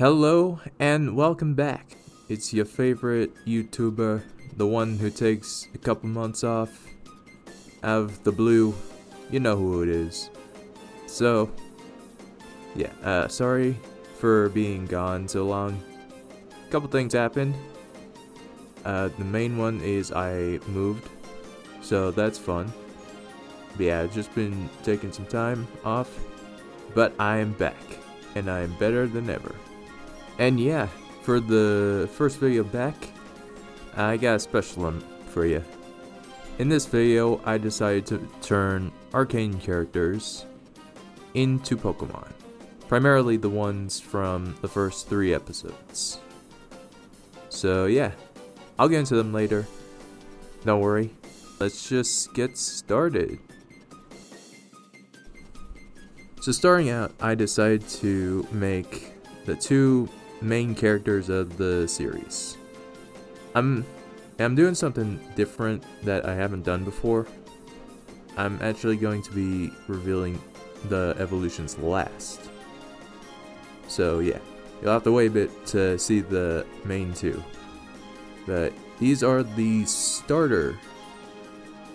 Hello and welcome back. It's your favorite YouTuber, the one who takes a couple months off out of the blue. You know who it is. So, yeah, sorry for being gone so long. A couple things happened. The main one is I moved, so that's fun. But yeah, I've just been taking some time off, but I am back, and I am better than ever. And yeah, for the first video back, I got a special one for you. In this video, I decided to turn arcane characters into Pokemon. Primarily the ones from the first 3 episodes. So yeah, I'll get into them later. Don't worry, let's just get started. So starting out, I decided to make the 2 main characters of the series. I'm doing something different that I haven't done before. I'm actually going to be revealing the evolutions last. So yeah, you'll have to wait a bit to see the main 2. But these are the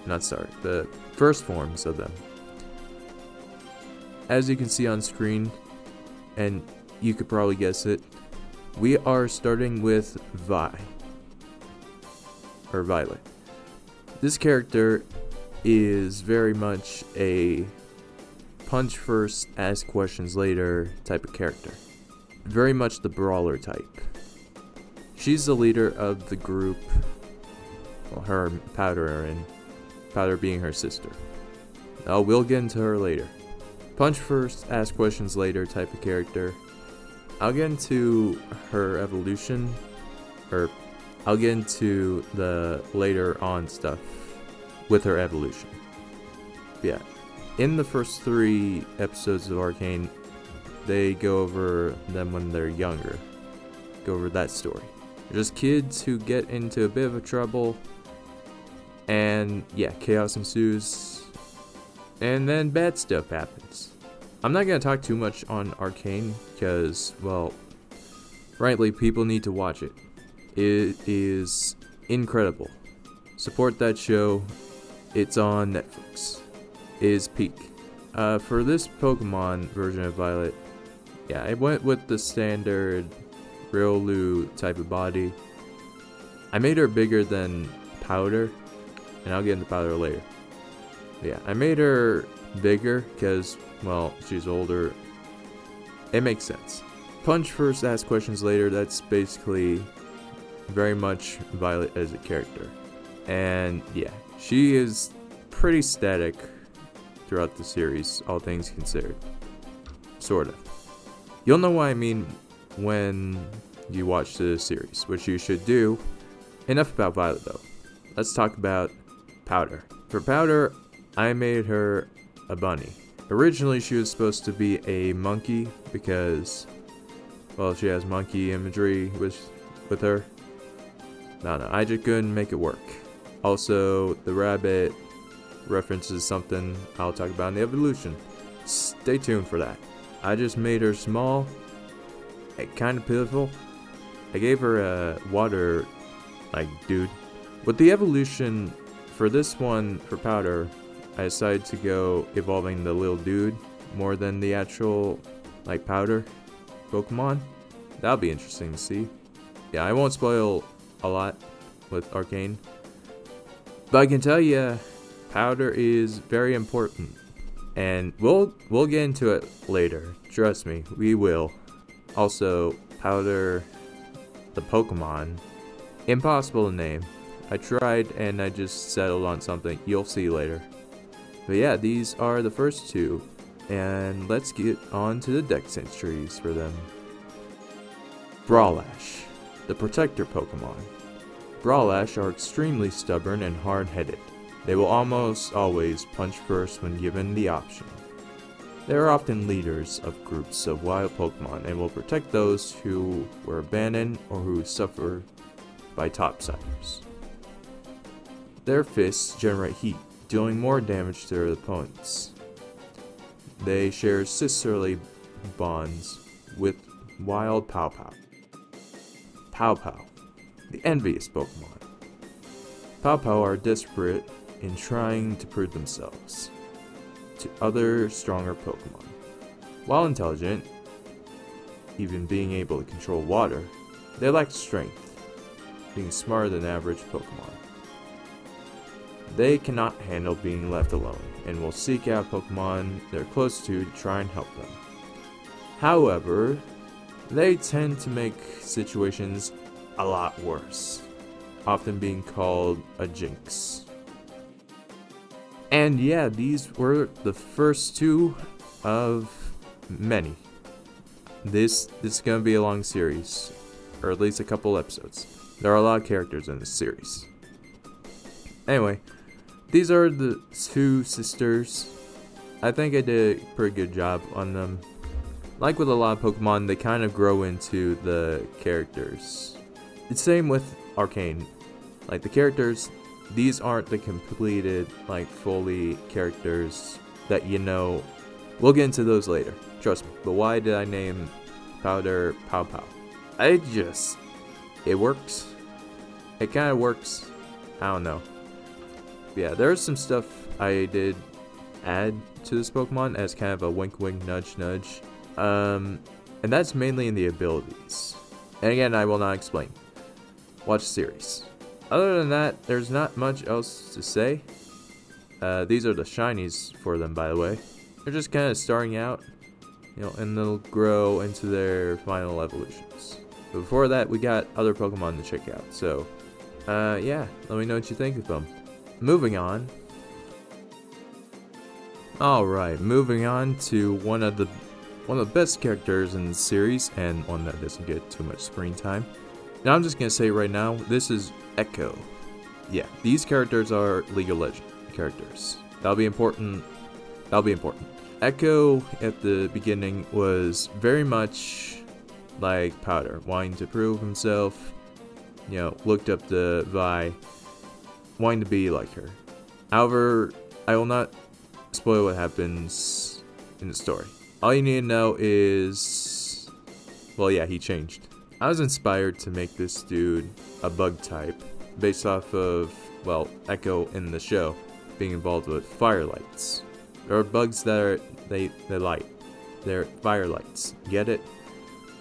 the first forms of them. As you can see on screen, and you could probably guess it, we are starting with Violet. This character is very much a punch first, ask questions later type of character. Very much the brawler type. She's the leader of the group, well, her and Powder are in, Powder being her sister. Now we'll get into her later. Punch first, ask questions later type of character. I'll get into her evolution, or I'll get into the later on stuff with her evolution. Yeah, in the first 3 episodes of Arcane, they go over them when they're younger. Go over that story. They're just kids who get into a bit of a trouble, and yeah, chaos ensues, and then bad stuff happens. I'm not going to talk too much on Arcane because, well, frankly, people need to watch it. It is incredible. Support that show. It's on Netflix. It is peak. For this Pokemon version of Violet, yeah, I went with the standard Riolu type of body. I made her bigger than Powder, and I'll get into Powder later. Yeah, I made her bigger because, well, she's older. It makes sense. Punch first, ask questions later. That's basically very much Violet as a character. And yeah, she is pretty static throughout the series, all things considered. Sort of. You'll know what I mean when you watch the series, which you should do. Enough about Violet though. Let's talk about Powder. For Powder, I made her a bunny. Originally, she was supposed to be a monkey because, well, she has monkey imagery with her. No, I just couldn't make it work. Also, the rabbit references something I'll talk about in the evolution. Stay tuned for that. I just made her small, kind of pitiful. I gave her a water, dude. With the evolution for this one, for Powder, I decided to go evolving the little dude more than the actual, Powder Pokemon. That'll be interesting to see. Yeah, I won't spoil a lot with Arcane, but I can tell you, Powder is very important, and we'll get into it later. Trust me, we will. Also, Powder, the Pokemon, impossible to name. I tried and I just settled on something. You'll see later. But yeah, these are the first 2, and let's get on to the dex entries for them. Brawlash, the protector Pokemon. Brawlash are extremely stubborn and hard-headed. They will almost always punch first when given the option. They are often leaders of groups of wild Pokemon and will protect those who were abandoned or who suffer by topsiders. Their fists generate heat, dealing more damage to their opponents. They share sisterly bonds with Wild Pow Pow. Pow Pow, the envious Pokemon. Pow Pow are desperate in trying to prove themselves to other stronger Pokemon. While intelligent, even being able to control water, they lack strength, being smarter than average Pokemon. They cannot handle being left alone, and will seek out Pokemon they're close to try and help them. However, they tend to make situations a lot worse, often being called a jinx. And yeah, these were the first two of many. This is gonna be a long series, or at least a couple episodes. There are a lot of characters in this series. Anyway, these are the two sisters. I think I did a pretty good job on them. Like with a lot of Pokemon, they kind of grow into the characters. It's same with Arcane. Like the characters, these aren't the completed, like fully characters that you know. We'll get into those later, trust me. But why did I name Powder Pow Pow? It works. It kind of works. I don't know. Yeah, there's some stuff I did add to this Pokemon as kind of a wink wink nudge nudge. And that's mainly in the abilities. And again, I will not explain. Watch the series. Other than that, there's not much else to say. These are the shinies for them, by the way. They're just kind of starting out, and they'll grow into their final evolutions. But before that, we got other Pokemon to check out. So, yeah, let me know what you think of them. Moving on. Alright, moving on to one of the best characters in the series, and one that doesn't get too much screen time. Now I'm just gonna say right now, this is Echo. Yeah, these characters are League of Legends characters. That'll be important. Echo at the beginning was very much like Powder, wanting to prove himself. Looked up to Vi, wanting to be like her. However, I will not spoil what happens in the story. All you need to know is, well, yeah, he changed. I was inspired to make this dude a bug type based off of, well, Echo in the show being involved with firelights. There are bugs that are, they light. They're firelights. Get it?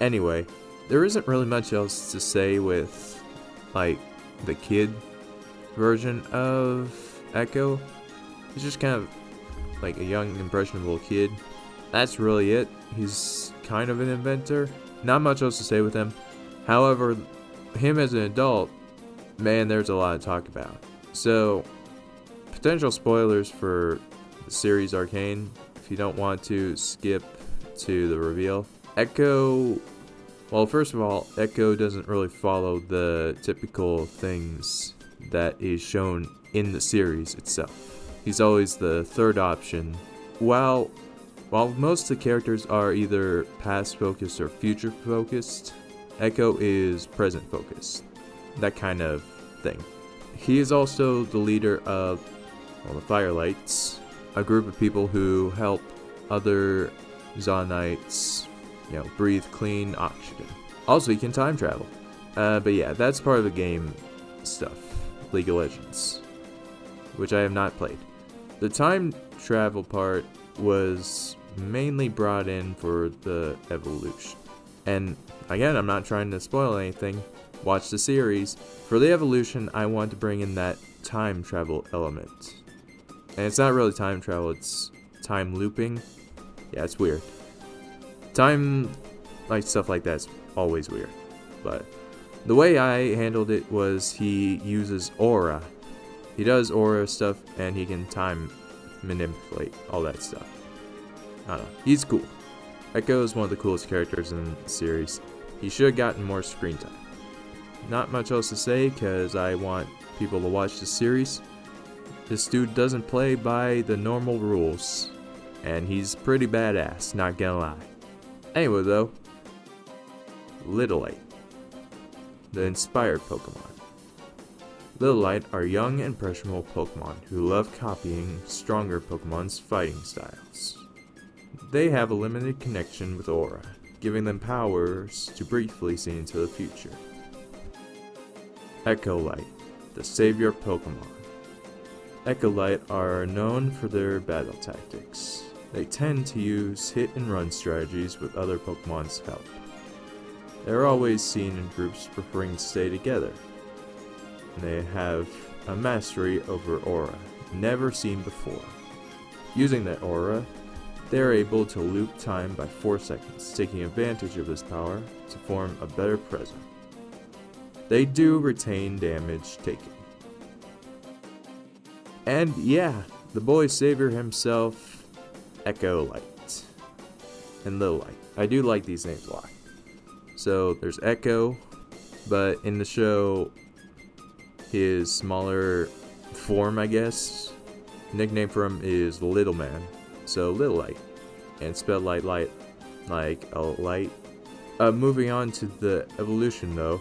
Anyway, there isn't really much else to say with, like, the kid version of Echo. He's just kind of like a young, impressionable kid. That's really it. He's kind of an inventor. Not much else to say with him. However, him as an adult, man, there's a lot to talk about. So, potential spoilers for the series Arcane, if you don't want to skip to the reveal. Echo, well, first of all, Echo doesn't really follow the typical things that is shown in the series itself. He's always the third option. While most of the characters are either past focused or future focused, Echo is present focused. That kind of thing. He is also the leader of, well, the Firelights, a group of people who help other Zonites, breathe clean oxygen. Also, he can time travel. But yeah, that's part of the game stuff, League of Legends, which I have not played. The time travel part was mainly brought in for the evolution. And again, I'm not trying to spoil anything. Watch the series. For the evolution, I want to bring in that time travel element. And it's not really time travel, it's time looping. Yeah, it's weird. Time, like stuff like that's always weird. But the way I handled it was he uses aura. He does aura stuff and he can time manipulate all that stuff. I don't know. He's cool. Echo is one of the coolest characters in the series. He should have gotten more screen time. Not much else to say because I want people to watch the series. This dude doesn't play by the normal rules. And he's pretty badass, not gonna lie. Anyway though, Littlite, the inspired Pokemon. Littlite are young, impressionable Pokemon who love copying stronger Pokemon's fighting styles. They have a limited connection with aura, giving them powers to briefly see into the future. Echolite, the savior Pokemon. Echolite are known for their battle tactics. They tend to use hit and run strategies with other Pokemon's help. They're always seen in groups preferring to stay together. They have a mastery over Aura, never seen before. Using that Aura, they're able to loop time by 4 seconds, taking advantage of this power to form a better present. They do retain damage taken. And yeah, the boy savior himself, Echolite and Lilite. I do like these names a lot. So there's Echo, but in the show, his smaller form, I guess, nickname for him is Little Man. So Lilite, and spelled like light, like a light. Moving on to the evolution though,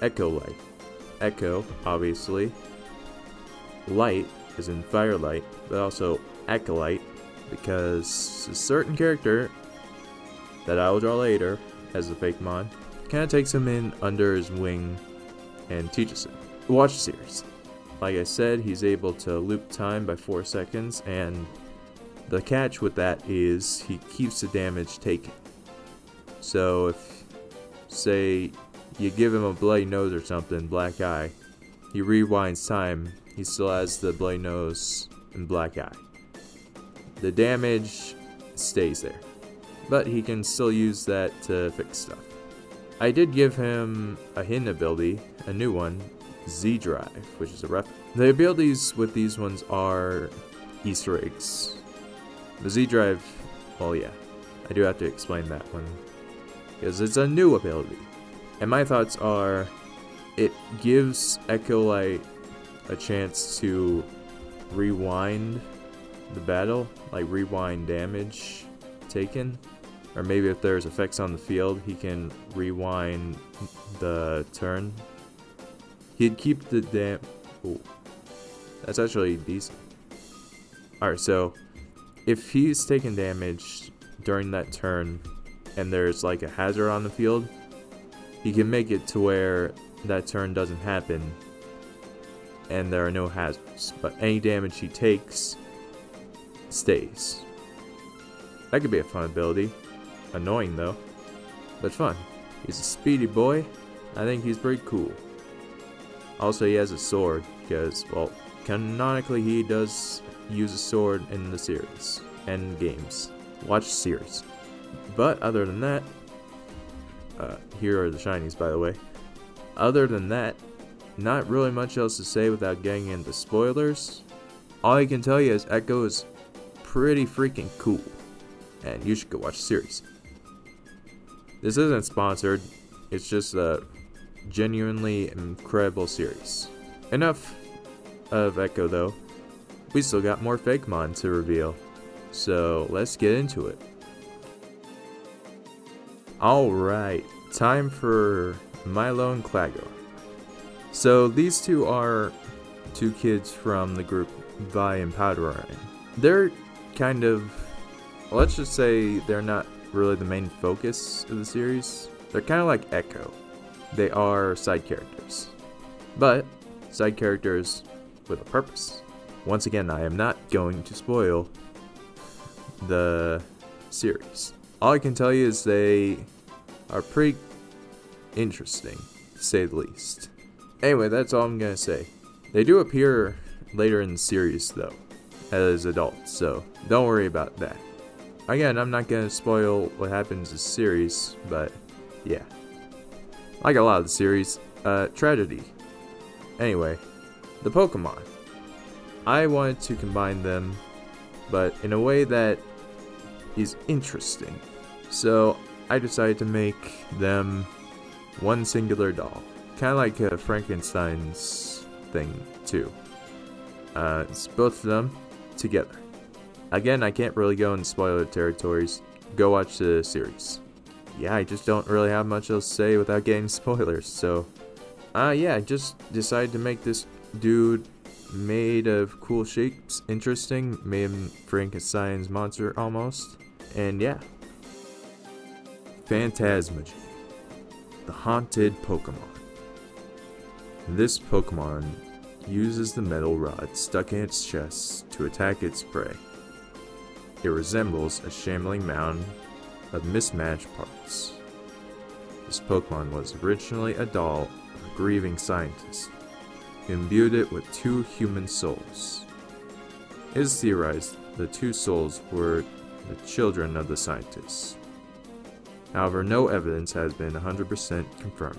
Echolite. Echo, obviously. Light is in Firelight, but also Echolite, because a certain character that I will draw later as a fake mon kind of takes him in under his wing and teaches him. Watch the series. Like I said, he's able to loop time by 4 seconds, and the catch with that is he keeps the damage taken. So if, say, you give him a bloody nose or something, black eye, he rewinds time, he still has the bloody nose and black eye. The damage stays there, but he can still use that to fix stuff. I did give him a hidden ability, a new one, Z-Drive, which is a ref. The abilities with these ones are Easter eggs. The Z-Drive, well yeah, I do have to explain that one, because it's a new ability. And my thoughts are, it gives Echolite a chance to rewind the battle, like rewind damage taken. Or maybe if there's effects on the field, he can rewind the turn. He'd keep the Ooh, that's actually decent. Alright, so if he's taking damage during that turn and there's like a hazard on the field, he can make it to where that turn doesn't happen and there are no hazards, but any damage he takes stays. That could be a fun ability. Annoying though, but fun. He's a speedy boy. I think he's pretty cool. Also, he has a sword because, well, canonically he does use a sword in the series and games. Watch the series. But other than that, here are the shinies, by the way. Other than that, not really much else to say without getting into spoilers. All I can tell you is Echo is pretty freaking cool, and you should go watch the series. This isn't sponsored, it's just a genuinely incredible series. Enough of Echo though, we still got more Fakemon to reveal, so let's get into it. Alright, time for Milo and Clago. So these two are two kids from the group Vi and Powderine. They're kind of, let's just say they're not really the main focus of the series. They're kind of like Echo. They are side characters, but side characters with a purpose. Once again, I am not going to spoil the series. All I can tell you is they are pretty interesting, to say the least. Anyway, that's all I'm gonna say. They do appear later in the series though, as adults, so don't worry about that. Again, I'm not gonna spoil what happens in the series, but yeah. Like a lot of the series, tragedy. Anyway, the Pokemon. I wanted to combine them, but in a way that is interesting. So I decided to make them one singular doll. Kind of like Frankenstein's thing, too. It's both of them together. Again, I can't really go into spoiler territories. Go watch the series. Yeah, I just don't really have much else to say without getting spoilers, so... yeah, I just decided to make this dude made of cool shapes interesting. Made him Frankenstein's monster, almost. And yeah. Phantasmagy, the haunted Pokemon. This Pokemon uses the metal rod stuck in its chest to attack its prey. It resembles a shambling mound of mismatched parts. This Pokemon was originally a doll of a grieving scientist who imbued it with 2 human souls. It is theorized the 2 souls were the children of the scientists. However, no evidence has been 100% confirmed.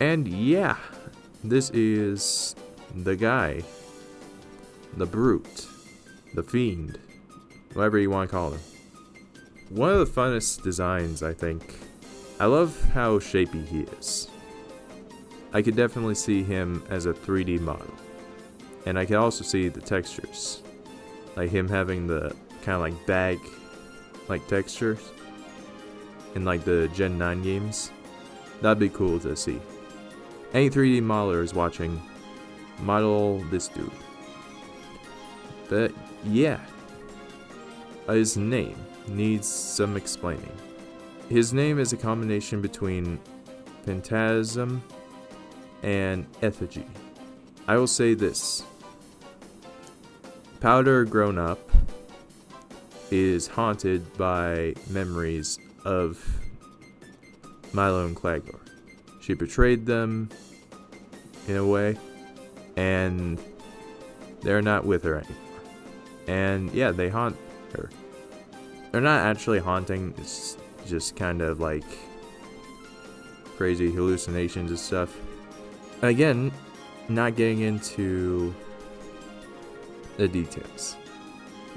And yeah, this is the guy, the brute, the fiend, whatever you want to call him. One of the funnest designs, I think. I love how shapy he is. I could definitely see him as a 3D model. And I can also see the textures. Like him having the kind of like bag like textures in like the Gen 9 games. That'd be cool to see. Any 3D modelers watching, model this dude. But yeah, his name needs some explaining. His name is a combination between Phantasm and Effigy. I will say this. Powder grown up is haunted by memories of Milo and Clagor. She betrayed them in a way, and they're not with her anymore. And yeah, they haunt her. They're not actually haunting, it's just kind of like crazy hallucinations and stuff. Again, not getting into the details.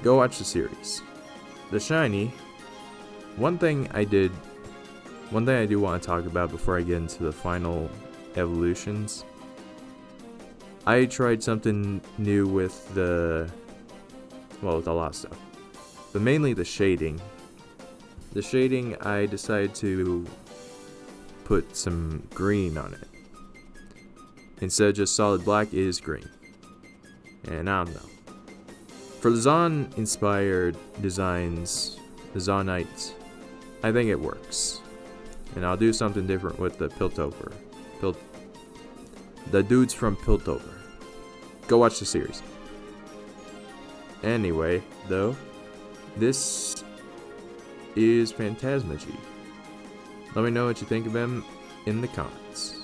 Go watch the series. The shiny, one thing I do want to talk about before I get into the final evolutions. I tried something new with with a lot of stuff. But mainly the shading. The shading, I decided to put some green on it. Instead of just solid black, it is green. And I don't know. For the Zon-inspired designs, the Zonites, I think it works. And I'll do something different with the Piltover. The dudes from Piltover. Go watch the series. Anyway, though, this is Phantasmagy. Let me know what you think of him in the comments.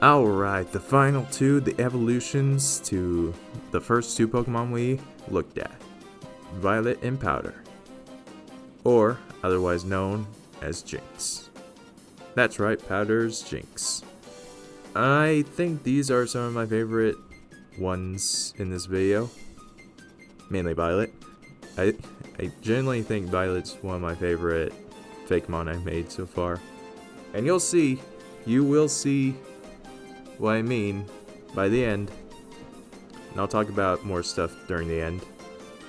Alright, the final 2, the evolutions to the first 2 Pokemon we looked at. Violet and Powder. Or otherwise known as Jinx. That's right, Powder's Jinx. I think these are some of my favorite ones in this video. Mainly Violet. I genuinely think Violet's one of my favorite Fakemon I've made so far. And you will see what I mean by the end. And I'll talk about more stuff during the end.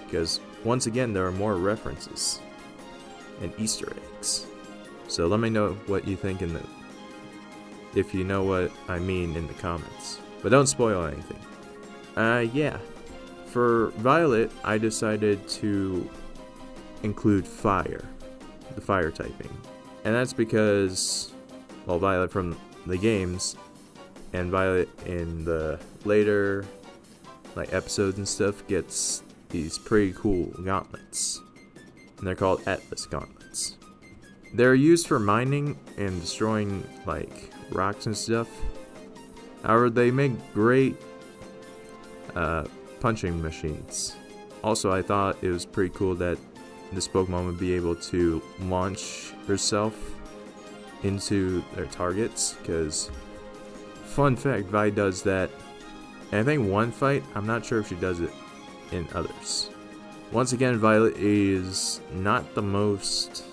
Because once again, there are more references and Easter eggs. So let me know what you think if you know what I mean in the comments. But don't spoil anything. Yeah. For Violet, I decided to include fire. The fire typing. And that's because, well, Violet from the games and Violet in the later episodes and stuff gets these pretty cool gauntlets. And they're called Atlas gauntlets. They're used for mining and destroying rocks and stuff. However, they make great punching machines. Also, I thought it was pretty cool that this Pokemon would be able to launch herself into their targets, because fun fact, Vi does that. And I think one fight, I'm not sure if she does it in others. Once again, Violet is not the most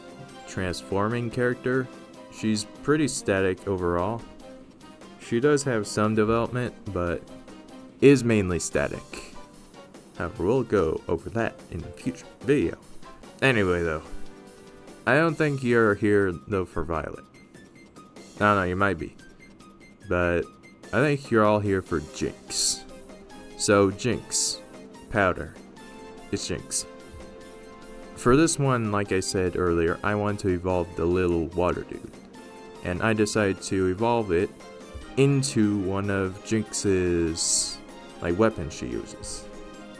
transforming character. She's pretty static overall. She does have some development, but is mainly static. However, we'll go over that in a future video. Anyway, though, I don't think you're here, though, for Violet. I don't know, you might be. But I think you're all here for Jinx. So, Jinx. Powder. It's Jinx. For this one, like I said earlier, I want to evolve the little water dude. And I decided to evolve it into one of Jinx's weapons she uses.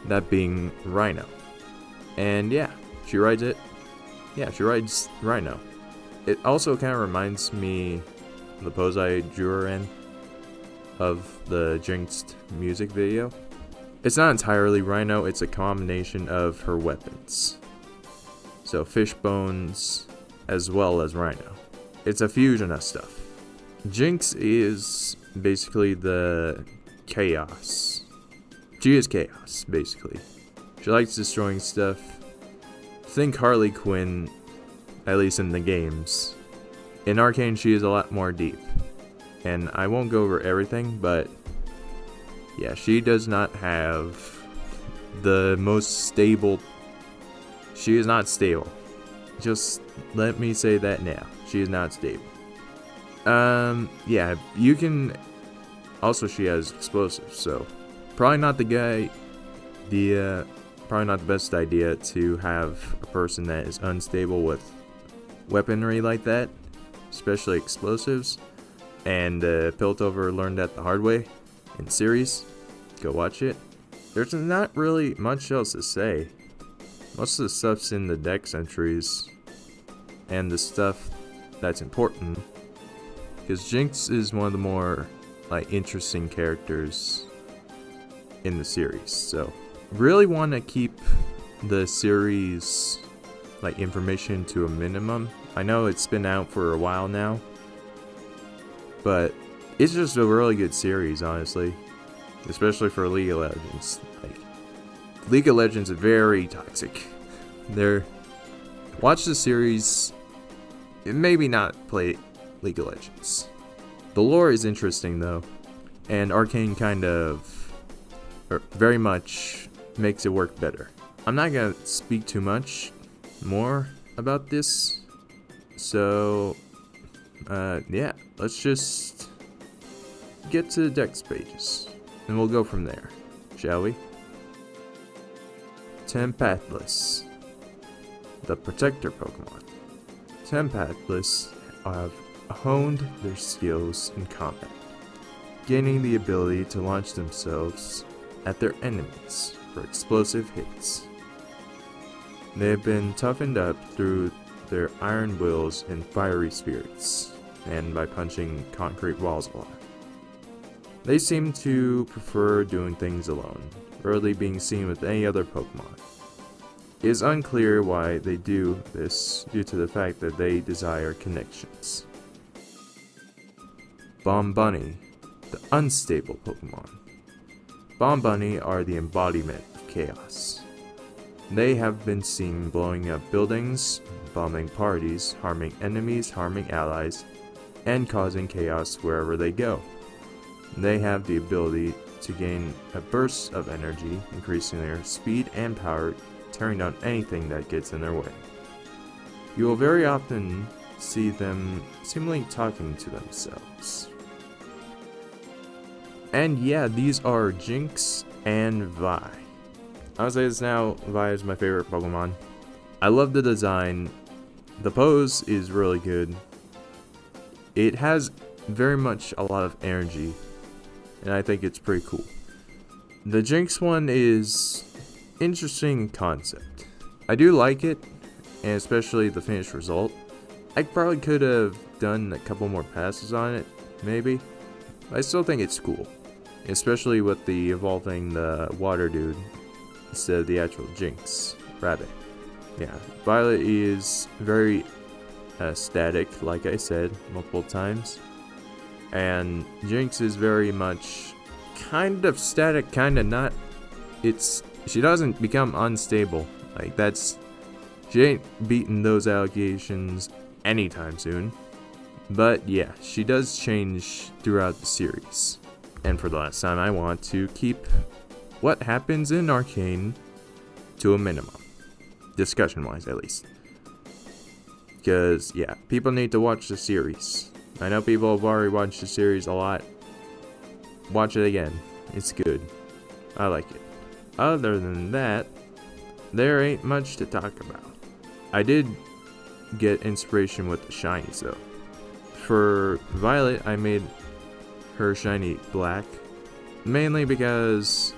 That being Rhino. And yeah, she rides it. Yeah, she rides Rhino. It also kind of reminds me of the pose I drew her in of the Jinxed music video. It's not entirely Rhino, it's a combination of her weapons. So fish bones as well as Rhino. It's a fusion of stuff. Jinx is basically the chaos. She is chaos, basically. She likes destroying stuff. Think Harley Quinn, at least in the games. In Arcane, she is a lot more deep. And I won't go over everything, but yeah, she does not have the most stable. She is not stable. Just let me say that now. She is not stable. Yeah, you can. Also, she has explosives, so probably not probably not the best idea to have a person that is unstable with weaponry like that, especially explosives. And Piltover learned that the hard way in series. Go watch it. There's not really much else to say. Most of the stuff's in the dex entries and the stuff that's important. Because Jinx is one of the more interesting characters in the series. So really want to keep the series information to a minimum. I know it's been out for a while now, but it's just a really good series, honestly. Especially for League of Legends. League of Legends is very toxic. Watch the series, maybe not play League of Legends. The lore is interesting though, and Arcane very much makes it work better. I'm not gonna speak too much more about this, so yeah, let's just get to the dex pages, and we'll go from there, shall we? Tempathless, the Protector Pokemon. Tempathless have honed their skills in combat, gaining the ability to launch themselves at their enemies for explosive hits. They have been toughened up through their iron wills and fiery spirits, and by punching concrete walls a lot. They seem to prefer doing things alone, rarely being seen with any other Pokemon. It is unclear why they do this, due to the fact that they desire connections. Bombunny, the unstable Pokemon. Bombunny are the embodiment of chaos. They have been seen blowing up buildings, bombing parties, harming enemies, harming allies, and causing chaos wherever they go. They have the ability to gain a burst of energy, increasing their speed and power, tearing down anything that gets in their way. You will very often see them seemingly talking to themselves. And yeah, these are Jinx and Vi. I'll say this now, Vi is my favorite Pokemon. I love the design. The pose is really good. It has very much a lot of energy, and I think it's pretty cool. The Jinx one is interesting concept. I do like it, and especially the finished result. I probably could have done a couple more passes on it, maybe. But I still think it's cool, especially with the evolving the water dude instead of the actual Jinx rabbit. Yeah, Violet is very static, like I said multiple times, and Jinx is very much kind of static, kind of not. She doesn't become unstable. She ain't beating those allegations anytime soon. But yeah, she does change throughout the series. And for the last time, I want to keep what happens in Arcane to a minimum. Discussion-wise, at least. Because, yeah, people need to watch the series. I know people have already watched the series a lot. Watch it again. It's good. I like it. Other than that, there ain't much to talk about. I did get inspiration with the shinies though. For Violet, I made her shiny black, mainly because,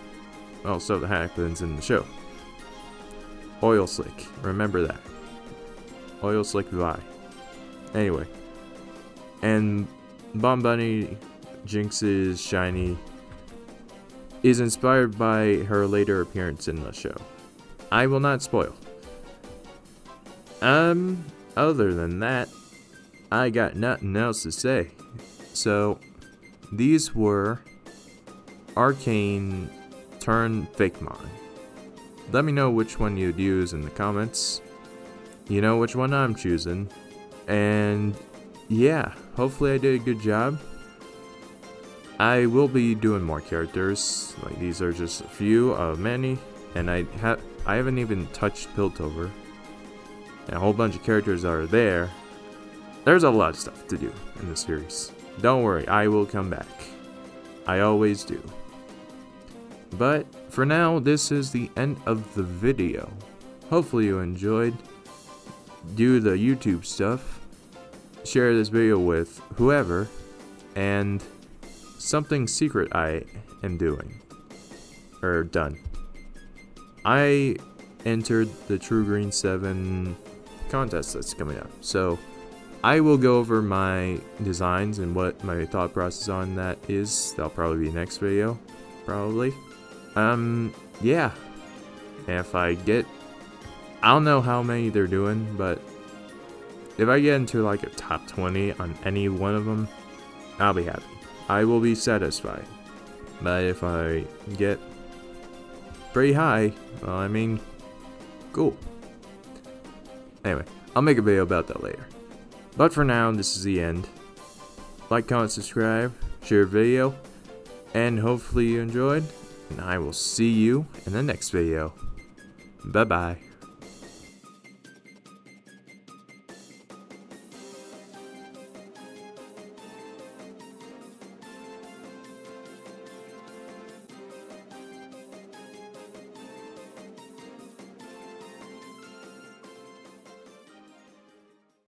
well, so that happens in the show. Oil Slick, remember that. Oil Slick Vi. Anyway, and Bomb Bunny, Jinx's shiny, is inspired by her later appearance in the show. I will not spoil. Other than that, I got nothing else to say. So, these were Arcane turn Fakemon. Let me know which one you'd use in the comments. You know which one I'm choosing. And yeah, hopefully I did a good job. I will be doing more characters. Like, these are just a few of many, and I haven't even touched Piltover. And a whole bunch of characters are there. There's a lot of stuff to do in this series. Don't worry, I will come back. I always do. But for now, this is the end of the video. Hopefully you enjoyed. Do the YouTube stuff. Share this video with whoever. And something secret I am doing. Or done. I entered the True Green 7 contest that's coming up. So I will go over my designs and what my thought process on that is. That'll probably be next video. Probably. Yeah. And if I get, I don't know how many they're doing, but if I get into like a top 20 on any one of them, I'll be happy. I will be satisfied. But if I get pretty high, well, I mean, cool. Anyway, I'll make a video about that later. But for now, this is the end. Like, comment, subscribe, share the video, and hopefully you enjoyed. And I will see you in the next video. Bye-bye.